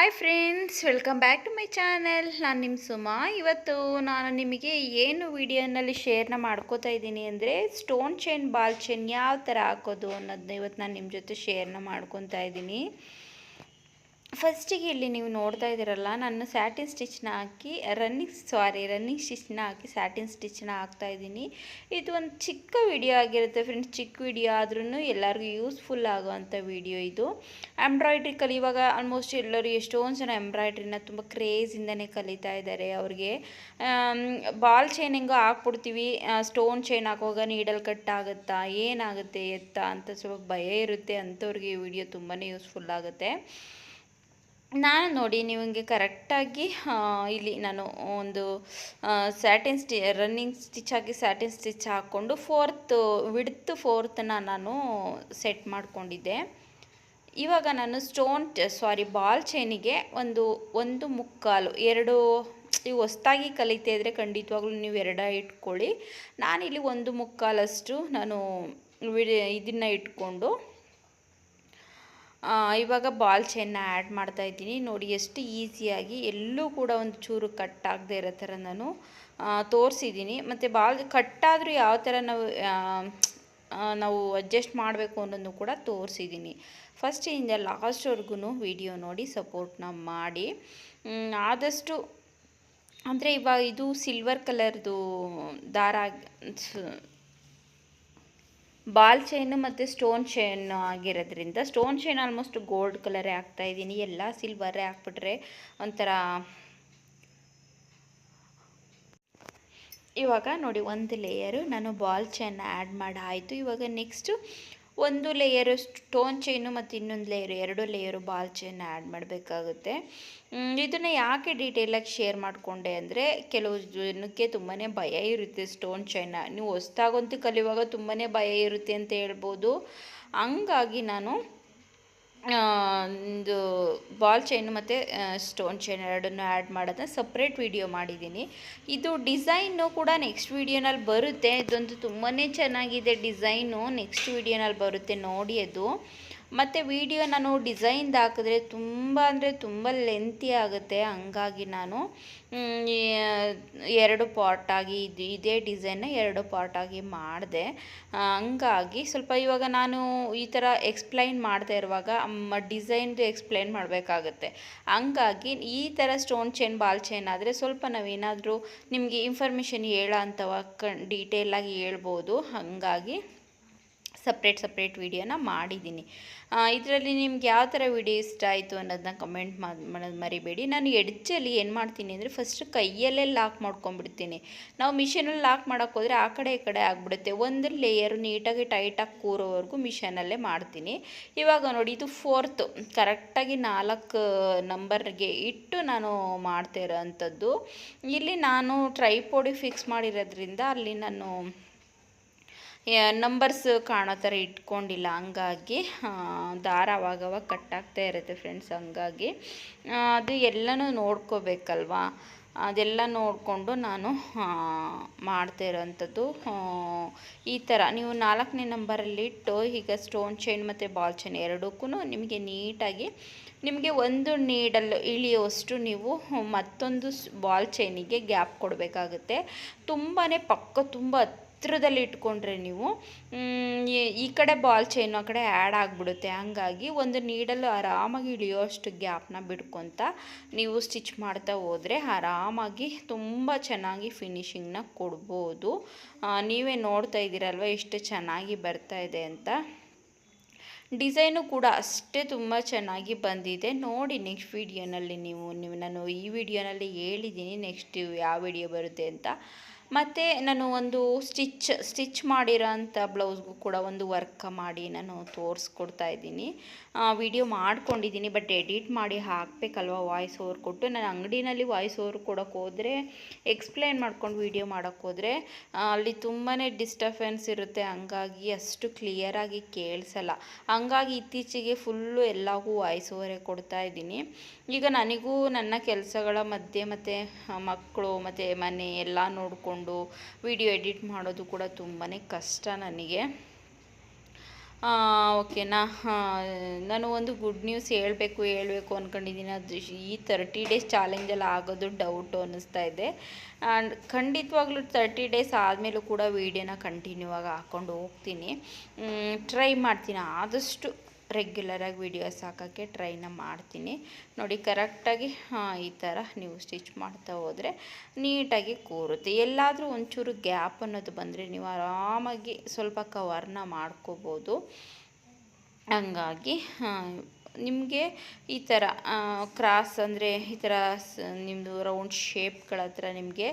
Hi friends, welcome back to my channel. ನಾನು ನಿಮ್ಮ ಸುಮಾ. ಇವತ್ತು ನಾನು ನಿಮಗೆ ಏನು ವಿಡಿಯೋನಲ್ಲಿ ಶೇರ್ನ ಮಾಡ್ಕೋತಾ ಇದ್ದೀನಿ ಅಂದರೆ ಸ್ಟೋನ್ ಚೈನ್, ಬಾಲ್ ಚೈನ್ ಯಾವ ಥರ ಹಾಕೋದು ಅನ್ನೋದನ್ನ ಇವತ್ತು ನಾನು ನಿಮ್ಮ ಜೊತೆ ಶೇರ್ನ ಮಾಡ್ಕೊತಾ ಇದ್ದೀನಿ. ಫಸ್ಟಿಗೆ ಇಲ್ಲಿ ನೀವು ನೋಡ್ತಾ ಇದ್ದೀರಲ್ಲ, ನಾನು ಸ್ಯಾಟಿನ್ ಸ್ಟಿಚ್ನ ಹಾಕಿ ರನ್ನಿಂಗ್ ಸ್ಟಿಚ್ನ ಹಾಕಿ ಸ್ಯಾಟಿನ್ ಸ್ಟಿಚ್ನ ಹಾಕ್ತಾ ಇದ್ದೀನಿ. ಇದು ಒಂದು ಚಿಕ್ಕ ವಿಡಿಯೋ ಆಗಿರುತ್ತೆ ಫ್ರೆಂಡ್ಸ್. ಚಿಕ್ಕ ವಿಡಿಯೋ ಆದ್ರೂ ಎಲ್ಲರಿಗೂ ಯೂಸ್ಫುಲ್ ಆಗೋವಂಥ ವಿಡಿಯೋ ಇದು. ಎಂಬ್ರಾಯ್ಡ್ರಿ ಕಲಿಯುವಾಗ ಆಲ್ಮೋಸ್ಟ್ ಎಲ್ಲರೂ ಎಷ್ಟೊಂದು ಜನ ಎಂಬ್ರಾಯ್ಡ್ರಿನ ತುಂಬ ಕ್ರೇಜಿಂದನೇ ಕಲಿತಾ ಇದ್ದಾರೆ. ಅವ್ರಿಗೆ ಬಾಲ್ ಚೈನ್ ಹೆಂಗೋ ಹಾಕ್ಬಿಡ್ತೀವಿ, ಸ್ಟೋನ್ ಚೈನ್ ಹಾಕುವಾಗ ನೀಡಲ್ ಕಟ್ ಆಗುತ್ತಾ, ಏನಾಗುತ್ತೆ ಎತ್ತಾ ಅಂತ ಸ್ವಲ್ಪ ಭಯ ಇರುತ್ತೆ. ಅಂಥವ್ರಿಗೆ ಈ ವಿಡಿಯೋ ತುಂಬಾ ಯೂಸ್ಫುಲ್ ಆಗುತ್ತೆ. ನಾನು ನೋಡಿ ನಿಮಗೆ ಕರೆಕ್ಟಾಗಿ ಇಲ್ಲಿ ನಾನು ಒಂದು ರನ್ನಿಂಗ್ ಸ್ಟಿಚ್ ಹಾಕಿ ಸ್ಯಾಟಿನ್ ಸ್ಟಿಚ್ ಹಾಕ್ಕೊಂಡು ಫೋರ್ತನ್ನ ನಾನು ಸೆಟ್ ಮಾಡಿಕೊಂಡಿದ್ದೆ. ಇವಾಗ ನಾನು ಬಾಲ್ ಚೈನಿಗೆ ಒಂದು ಮುಕ್ಕಾಲು ಎರಡು, ನೀವು ಹೊಸ್ದಾಗಿ ಕಲಿತಾ ಇದ್ದರೆ ಖಂಡಿತವಾಗ್ಲೂ ನೀವು ಇಟ್ಕೊಳ್ಳಿ. ನಾನಿಲ್ಲಿ ಒಂದು ಮುಕ್ಕಾಲಷ್ಟು ನಾನು ಇದನ್ನು ಇಟ್ಕೊಂಡು ಇವಾಗ ಬಾಲ್ ಚೈನ್ನ ಆ್ಯಡ್ ಮಾಡ್ತಾ ಇದ್ದೀನಿ. ನೋಡಿ ಎಷ್ಟು ಈಸಿಯಾಗಿ, ಎಲ್ಲೂ ಕೂಡ ಒಂದು ಚೂರು ಕಟ್ ಆಗದೆ ಇರೋ ಥರ ನಾನು ತೋರಿಸಿದ್ದೀನಿ. ಮತ್ತು ಬಾಲ್ ಕಟ್ಟಾದರೂ ಯಾವ ಥರ ನಾವು ಅಡ್ಜಸ್ಟ್ ಮಾಡಬೇಕು ಅನ್ನೋದನ್ನು ಕೂಡ ತೋರಿಸಿದ್ದೀನಿ. ಫಸ್ಟಿಂದ ಲಾಸ್ಟ್ವರೆಗೂ ವಿಡಿಯೋ ನೋಡಿ ಸಪೋರ್ಟ್ನ ಮಾಡಿ. ಆದಷ್ಟು ಅಂದರೆ ಇವಾಗ ಇದು ಸಿಲ್ವರ್ ಕಲರ್ದು ದಾರ, ಬಾಲ್ ಚೈನು ಮತ್ತು ಸ್ಟೋನ್ ಚೈನ್ ಆಗಿರೋದ್ರಿಂದ ಸ್ಟೋನ್ ಚೈನ್ ಆಲ್ಮೋಸ್ಟ್ ಗೋಲ್ಡ್ ಕಲರೇ ಹಾಕ್ತಾಯಿದ್ದೀನಿ. ಎಲ್ಲ ಸಿಲ್ವರೇ ಹಾಕ್ಬಿಟ್ರೆ ಒಂಥರ. ಇವಾಗ ನೋಡಿ ಒಂದು ಲೇಯರು ನಾನು ಬಾಲ್ ಚೈನ್ನ ಆ್ಯಡ್ ಮಾಡಿ ಆಯಿತು. ಇವಾಗ ನೆಕ್ಸ್ಟು ಒಂದು ಲೇಯರು ಸ್ಟೋನ್ ಚೈನು ಮತ್ತು ಇನ್ನೊಂದು ಎರಡು ಲೇಯರು ಬಾಲ್ ಚೈನ್ ಆ್ಯಡ್ ಮಾಡಬೇಕಾಗುತ್ತೆ. ಇದನ್ನು ಯಾಕೆ ಡೀಟೇಲಾಗಿ ಶೇರ್ ಮಾಡಿಕೊಂಡೆ ಅಂದರೆ, ಕೆಲವು ಜನಕ್ಕೆ ತುಂಬಾ ಭಯ ಇರುತ್ತೆ ಸ್ಟೋನ್ ಚೈನ್ನ. ನೀವು ಹೊಸ್ದಾಗಂತೂ ಕಲಿಯುವಾಗ ತುಂಬಾ ಭಯ ಇರುತ್ತೆ ಅಂತ ಹೇಳ್ಬೋದು. ಹಂಗಾಗಿ ನಾನು ಒಂದು ಬಾಲ್ ಚೈನು ಮತ್ತು ಸ್ಟೋನ್ ಚೈನ್ ಎರಡನ್ನೂ ಆ್ಯಡ್ ಮಾಡೋದನ್ನ ಸಪ್ರೇಟ್ ವಿಡಿಯೋ ಮಾಡಿದ್ದೀನಿ. ಇದು ಡಿಸೈನು ಕೂಡ ನೆಕ್ಸ್ಟ್ ವಿಡಿಯೋನಲ್ಲಿ ಬರುತ್ತೆ. ಇದೊಂದು ತುಂಬಾ ಚೆನ್ನಾಗಿದೆ ಡಿಸೈನು, ನೆಕ್ಸ್ಟ್ ವಿಡಿಯೋನಲ್ಲಿ ಬರುತ್ತೆ ನೋಡಿ ಅದು. ಮತ್ತು ವಿಡಿಯೋ ನಾನು ಡಿಸೈನ್ದು ಹಾಕಿದ್ರೆ ತುಂಬ ಅಂದರೆ ತುಂಬ ಲೆಂತಿ ಆಗುತ್ತೆ. ಹಂಗಾಗಿ ನಾನು ಎರಡು ಪಾರ್ಟಾಗಿ ಇದೇ ಡಿಸೈನ್ನ ಎರಡು ಪಾರ್ಟಾಗಿ ಮಾಡಿದೆ. ಹಂಗಾಗಿ ಸ್ವಲ್ಪ ಇವಾಗ ನಾನು ಈ ಥರ ಎಕ್ಸ್ಪ್ಲೈನ್ ಮಾಡ್ತಾ ಇರುವಾಗ ಡಿಸೈನ್ದು ಎಕ್ಸ್ಪ್ಲೈನ್ ಮಾಡಬೇಕಾಗತ್ತೆ. ಹಂಗಾಗಿ ಈ ಥರ ಸ್ಟೋನ್ ಚೈನ್, ಬಾಲ್ ಚೈನ್ ಆದರೆ ಸ್ವಲ್ಪ ನಾವೇನಾದರೂ ನಿಮಗೆ ಇನ್ಫಾರ್ಮೇಷನ್ ಹೇಳೋ ಅಂಥವ ಡೀಟೇಲಾಗಿ ಹೇಳ್ಬೋದು. ಹಾಗಾಗಿ ಸಪ್ರೇಟ್ ವಿಡಿಯೋನ ಮಾಡಿದ್ದೀನಿ. ಇದರಲ್ಲಿ ನಿಮ್ಗೆ ಯಾವ ಥರ ವಿಡಿಯೋ ಇಷ್ಟ ಆಯಿತು ಅನ್ನೋದನ್ನ ಕಮೆಂಟ್ ಮಾಡೋದು ಮರಿಬೇಡಿ. ನಾನು ಎಡ್ಜಲ್ಲಿ ಏನು ಮಾಡ್ತೀನಿ ಅಂದರೆ ಫಸ್ಟು ಕೈಯಲ್ಲೇ ಲಾಕ್ ಮಾಡ್ಕೊಂಡ್ಬಿಡ್ತೀನಿ. ನಾವು ಮಿಷಿನಲ್ಲಿ ಲಾಕ್ ಮಾಡೋಕ್ಕೆ ಹೋದರೆ ಆ ಕಡೆ ಈ ಕಡೆ ಆಗಿಬಿಡುತ್ತೆ. ಒಂದು ಲೇಯರು ನೀಟಾಗಿ ಟೈಟಾಗಿ ಕೂರೋವರೆಗೂ ಮಿಷನಲ್ಲೇ ಮಾಡ್ತೀನಿ. ಇವಾಗ ನೋಡಿ, ಇದು ಫೋರ್ತು ಕರೆಕ್ಟಾಗಿ 4 ನಂಬರ್ಗೆ ಇಟ್ಟು ನಾನು ಮಾಡ್ತಾ ಇರೋ ಅಂಥದ್ದು. ಇಲ್ಲಿ ನಾನು ಟ್ರೈಪೋಡಿಗೆ ಫಿಕ್ಸ್ ಮಾಡಿರೋದ್ರಿಂದ ಅಲ್ಲಿ ನಾನು ನಂಬರ್ಸ್ ಕಾಣೋ ಥರ ಇಟ್ಕೊಂಡಿಲ್ಲ. ಹಂಗಾಗಿ ದಾರ ಅವಾಗವಾಗ ಕಟ್ಟಾಗ್ತಾ ಇರುತ್ತೆ ಫ್ರೆಂಡ್ಸ್. ಹಂಗಾಗಿ ಅದು ಎಲ್ಲನೂ ನೋಡ್ಕೋಬೇಕಲ್ವಾ, ಅದೆಲ್ಲ ನೋಡಿಕೊಂಡು ನಾನು ಮಾಡ್ತಾ ಇರೋವಂಥದ್ದು. ಈ ಥರ ನೀವು 4ನೇ ನಂಬರಲ್ಲಿ ಇಟ್ಟು ಈಗ ಸ್ಟೋನ್ ಚೈನ್ ಮತ್ತು ಬಾಲ್ ಚೈನ್ ಎರಡಕ್ಕೂ ನಿಮಗೆ ನೀಟಾಗಿ ನಿಮಗೆ ಒಂದು ನೀಡಲ್ ಇಳಿಯುವಷ್ಟು ನೀವು ಮತ್ತೊಂದು ಬಾಲ್ ಚೈನಿಗೆ ಗ್ಯಾಪ್ ಕೊಡಬೇಕಾಗುತ್ತೆ. ತುಂಬಾ ತುಂಬ ಹತ್ರದಲ್ಲಿ ಇಟ್ಕೊಂಡ್ರೆ ನೀವು ಈ ಕಡೆ ಬಾಲ್ ಚೈನು ಆ ಕಡೆ ಆ್ಯಡ್ ಆಗಿಬಿಡುತ್ತೆ. ಹಂಗಾಗಿ ಒಂದು ನೀಡಲು ಆರಾಮಾಗಿ ಇಳಿಯೋಷ್ಟು ಗ್ಯಾಪ್ನ ಬಿಡ್ಕೊತ ನೀವು ಸ್ಟಿಚ್ ಮಾಡ್ತಾ ಹೋದರೆ ಆರಾಮಾಗಿ ತುಂಬ ಚೆನ್ನಾಗಿ ಫಿನಿಶಿಂಗ್ನ ಕೊಡ್ಬೋದು. ನೀವೇ ನೋಡ್ತಾ ಇದ್ದೀರಲ್ವ ಎಷ್ಟು ಚೆನ್ನಾಗಿ ಬರ್ತಾ ಇದೆ ಅಂತ. ಡಿಸೈನು ಕೂಡ ಅಷ್ಟೇ ತುಂಬ ಚೆನ್ನಾಗಿ ಬಂದಿದೆ ನೋಡಿ. ನೆಕ್ಸ್ಟ್ ವಿಡಿಯೋನಲ್ಲಿ ನೀವು ನಾನು ಈ ವಿಡಿಯೋನಲ್ಲಿ ಹೇಳಿದ್ದೀನಿ ನೆಕ್ಸ್ಟ್ ಯಾವ ವಿಡಿಯೋ ಬರುತ್ತೆ ಅಂತ. ಮತ್ತು ನಾನು ಒಂದು ಸ್ಟಿಚ್ ಮಾಡಿರೋ ಅಂಥ ಬ್ಲೌಸ್ಗೂ ಕೂಡ ಒಂದು ವರ್ಕ್ ಮಾಡಿ ನಾನು ತೋರಿಸ್ಕೊಡ್ತಾ ಇದ್ದೀನಿ. ವಿಡಿಯೋ ಮಾಡ್ಕೊಂಡಿದ್ದೀನಿ, ಬಟ್ ಎಡಿಟ್ ಮಾಡಿ ಹಾಕಬೇಕಲ್ವ ವಾಯ್ಸ್ ಓವರ್ ಕೊಟ್ಟು. ನಾನು ಅಂಗಡಿನಲ್ಲಿ ವಾಯ್ಸ್ ಓವರ್ ಕೊಡೋಕ್ಕೆ ಹೋದರೆ, ಎಕ್ಸ್ಪ್ಲೈನ್ ಮಾಡ್ಕೊಂಡು ವಿಡಿಯೋ ಮಾಡೋಕ್ಕೆ ಹೋದರೆ ಅಲ್ಲಿ ತುಂಬಾ ಡಿಸ್ಟರ್ಬೆನ್ಸ್ ಇರುತ್ತೆ. ಹಂಗಾಗಿ ಅಷ್ಟು ಕ್ಲಿಯರಾಗಿ ಕೇಳಿಸಲ್ಲ. ಹಂಗಾಗಿ ಇತ್ತೀಚೆಗೆ ಫುಲ್ಲು ಎಲ್ಲವೂ ವಾಯ್ಸ್ ಓವರೇ ಕೊಡ್ತಾ ಇದ್ದೀನಿ. ಈಗ ನನಗೂ ನನ್ನ ಕೆಲಸಗಳ ಮಧ್ಯೆ ಮತ್ತು ಮಕ್ಕಳು ಮತ್ತು ಮನೆ ಎಲ್ಲ ನೋಡಿಕೊಂಡು ವಿಡಿಯೋ ಎಡಿಟ್ ಮಾಡೋದು ಕೂಡ ತುಂಬಾ ಕಷ್ಟ ನನಗೆ. ಓಕೆನಾ. ನಾನು ಒಂದು ಗುಡ್ ನ್ಯೂಸ್ ಹೇಳಬೇಕು ಅಂದ್ಕೊಂಡಿದ್ದೀನಿ. ಅದು ಈ 30 ಡೇಸ್ ಚಾಲೆಂಜಲ್ಲಿ ಆಗೋದು ಡೌಟು ಅನ್ನಿಸ್ತಾ ಇದೆ. ಆ್ಯಂಡ್ ಖಂಡಿತವಾಗ್ಲೂ 30 ಡೇಸ್ ಆದಮೇಲೂ ಕೂಡ ವೀಡಿಯೋನ ಕಂಟಿನ್ಯೂ ಆಗಿ ಹಾಕ್ಕೊಂಡು ಹೋಗ್ತೀನಿ. ಟ್ರೈ ಮಾಡ್ತೀನಿ, ಆದಷ್ಟು ರೆಗ್ಯುಲರಾಗಿ ವೀಡಿಯೋಸ್ ಹಾಕೋಕ್ಕೆ ಟ್ರೈನ ಮಾಡ್ತೀನಿ. ನೋಡಿ ಕರೆಕ್ಟಾಗಿ ಈ ಥರ ನೀವು ಸ್ಟಿಚ್ ಮಾಡ್ತಾ ಹೋದರೆ ನೀಟಾಗಿ ಕೂರುತ್ತೆ. ಎಲ್ಲಾದರೂ ಒಂಚೂರು ಗ್ಯಾಪ್ ಅನ್ನೋದು ಬಂದರೆ ನೀವು ಆರಾಮಾಗಿ ಸ್ವಲ್ಪ ಕವರ್ನ ಮಾಡ್ಕೋಬೋದು. ಹಂಗಾಗಿ ನಿಮಗೆ ಈ ಥರ ಕ್ರಾಸ್ ಅಂದರೆ ಈ ಥರ ನಿಮ್ಮದು ರೌಂಡ್ ಶೇಪ್ಗಳ ಹತ್ರ ನಿಮಗೆ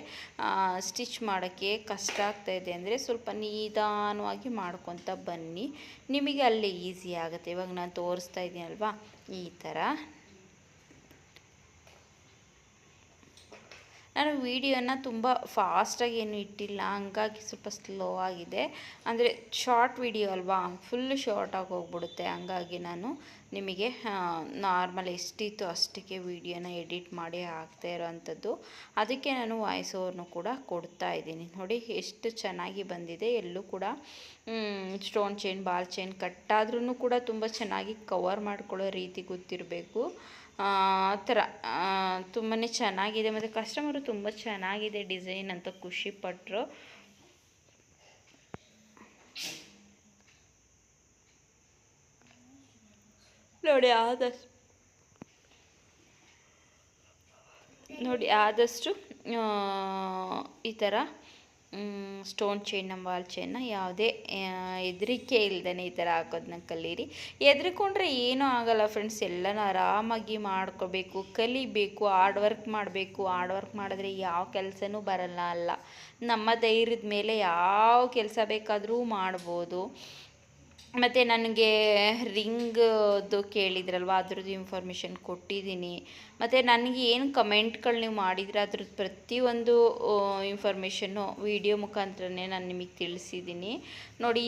ಸ್ಟಿಚ್ ಮಾಡೋಕ್ಕೆ ಕಷ್ಟ ಆಗ್ತಾಯಿದೆ ಅಂದರೆ ಸ್ವಲ್ಪ ನಿಧಾನವಾಗಿ ಮಾಡ್ಕೊತ ಬನ್ನಿ, ನಿಮಗೆ ಅಲ್ಲಿ ಈಸಿ ಆಗುತ್ತೆ. ಇವಾಗ ನಾನು ತೋರಿಸ್ತಾ ಇದ್ದೀನಲ್ವಾ ಈ ಥರ. ನಾನು ವೀಡಿಯೋನ ತುಂಬ ಫಾಸ್ಟಾಗಿ ಏನು ಇಟ್ಟಿಲ್ಲ, ಹಂಗಾಗಿ ಸ್ವಲ್ಪ ಸ್ಲೋ ಆಗಿದೆ. ಅಂದರೆ ಶಾರ್ಟ್ ವೀಡಿಯೋ ಅಲ್ವಾ, ಫುಲ್ಲು ಶಾರ್ಟಾಗಿ ಹೋಗ್ಬಿಡುತ್ತೆ. ಹಂಗಾಗಿ ನಾನು ನಿಮಗೆ ನಾರ್ಮಲ್ ಎಷ್ಟಿತ್ತು ಅಷ್ಟಕ್ಕೆ ವೀಡಿಯೋನ ಎಡಿಟ್ ಮಾಡಿ ಹಾಕ್ತಾ ಇರೋವಂಥದ್ದು. ಅದಕ್ಕೆ ನಾನು ವಾಯ್ಸ್ ಓವರ್ನು ಕೂಡ ಕೊಡ್ತಾ ಇದ್ದೀನಿ. ನೋಡಿ ಎಷ್ಟು ಚೆನ್ನಾಗಿ ಬಂದಿದೆ. ಎಲ್ಲೂ ಕೂಡ ಸ್ಟೋನ್ ಚೈನ್, ಬಾಲ್ ಚೈನ್ ಕಟ್ಟಾದ್ರೂ ಕೂಡ ತುಂಬ ಚೆನ್ನಾಗಿ ಕವರ್ ಮಾಡ್ಕೊಳ್ಳೋ ರೀತಿ ಗೊತ್ತಿರಬೇಕು. ಆ ಥರ ತುಂಬಾ ಚೆನ್ನಾಗಿದೆ. ಮತ್ತು ಕಸ್ಟಮರು ತುಂಬ ಚೆನ್ನಾಗಿದೆ ಡಿಸೈನ್ ಅಂತ ಖುಷಿಪಟ್ಟರು. ನೋಡಿ ಆದಷ್ಟು ಈ ಥರ ಸ್ಟೋನ್ ಚೈನ್ನ, ಬಾಲ್ ಚೈನ್ನ ಯಾವುದೇ ಹೆದರಿಕೆ ಇಲ್ದೇ ಈ ಥರ ಹಾಕೋದನ್ನ ಕಲೀರಿ. ಹೆದ್ರಿಕೊಂಡ್ರೆ ಏನೂ ಆಗೋಲ್ಲ ಫ್ರೆಂಡ್ಸ್. ಎಲ್ಲನೂ ಆರಾಮಾಗಿ ಮಾಡ್ಕೋಬೇಕು, ಕಲಿಬೇಕು, ಹಾರ್ಡ್ ವರ್ಕ್ ಮಾಡಬೇಕು. ಹಾರ್ಡ್ ವರ್ಕ್ ಮಾಡಿದ್ರೆ ಯಾವ ಕೆಲಸನೂ ಬರಲ್ಲ ಅಲ್ಲ. ನಮ್ಮ ಧೈರ್ಯದ ಮೇಲೆ ಯಾವ ಕೆಲಸ ಬೇಕಾದರೂ ಮಾಡ್ಬೋದು. ಮತ್ತು ನನಗೆ ರಿಂಗ್ದು ಕೇಳಿದ್ರಲ್ವ, ಅದ್ರದ್ದು ಇನ್ಫಾರ್ಮೇಷನ್ ಕೊಟ್ಟಿದ್ದೀನಿ. ಮತ್ತು ನನಗೆ ಏನು ಕಮೆಂಟ್ಗಳು ನೀವು ಮಾಡಿದರೆ ಅದ್ರದ್ದು ಪ್ರತಿಯೊಂದು ಇನ್ಫಾರ್ಮೇಷನ್ನು ವಿಡಿಯೋ ಮುಖಾಂತರನೇ ನಾನು ನಿಮಗೆ ತಿಳಿಸಿದ್ದೀನಿ. ನೋಡಿ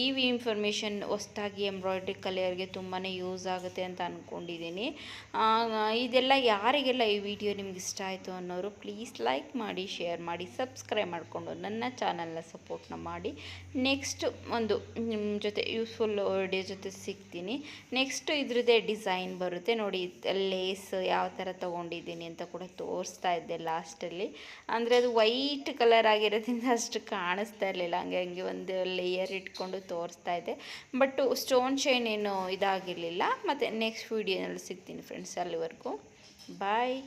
ಈ ಇನ್ಫಾರ್ಮೇಷನ್ ಹೊಸ್ದಾಗಿ ಎಂಬ್ರಾಯ್ಡ್ರಿ ಕಲಿಯೋರಿಗೆ ತುಂಬಾ ಯೂಸ್ ಆಗುತ್ತೆ ಅಂತ ಅಂದ್ಕೊಂಡಿದ್ದೀನಿ. ಇದೆಲ್ಲ ಯಾರಿಗೆಲ್ಲ ಈ ವಿಡಿಯೋ ನಿಮ್ಗೆ ಇಷ್ಟ ಆಯಿತು ಅನ್ನೋರು ಪ್ಲೀಸ್ ಲೈಕ್ ಮಾಡಿ, ಶೇರ್ ಮಾಡಿ, ಸಬ್ಸ್ಕ್ರೈಬ್ ಮಾಡಿಕೊಂಡು ನನ್ನ ಚಾನಲ್ನ ಸಪೋರ್ಟ್ನ ಮಾಡಿ. ನೆಕ್ಸ್ಟ್ ಒಂದು ನಿಮ್ಮ ಜೊತೆ ಯೂಸ್ಫುಲ್ ವಿಡಿಯೋ ಜೊತೆ ಸಿಗ್ತೀನಿ. ನೆಕ್ಸ್ಟು ಇದ್ರದ್ದೇ ಡಿಸೈನ್ ಬರುತ್ತೆ ನೋಡಿ. ಲೇಸ್ ಯಾವ ಥರ ತೊಗೊಂಡಿದ್ದೀನಿ ಅಂತ ಕೂಡ ತೋರಿಸ್ತಾ ಇದ್ದೆ ಲಾಸ್ಟಲ್ಲಿ. ಅಂದರೆ ಅದು ವೈಟ್ ಕಲರ್ ಆಗಿರೋದ್ರಿಂದ ಅಷ್ಟು ಕಾಣಿಸ್ತಾ ಇರಲಿಲ್ಲ, ಹಂಗೆ ಒಂದು ಲೇಯರ್ ಇಟ್ಕೊಂಡು ತೋರಿಸ್ತಾ ಇದ್ದೆ. ಬಟ್ಟು ಸ್ಟೋನ್ ಚೈನ್ ಏನು ಇದಾಗಿರಲಿಲ್ಲ. ಮತ್ತು ನೆಕ್ಸ್ಟ್ ವೀಡಿಯೋನಲ್ಲಿ ಸಿಗ್ತೀನಿ ಫ್ರೆಂಡ್ಸ್. ಅಲ್ಲಿವರೆಗೂ ಬಾಯ್.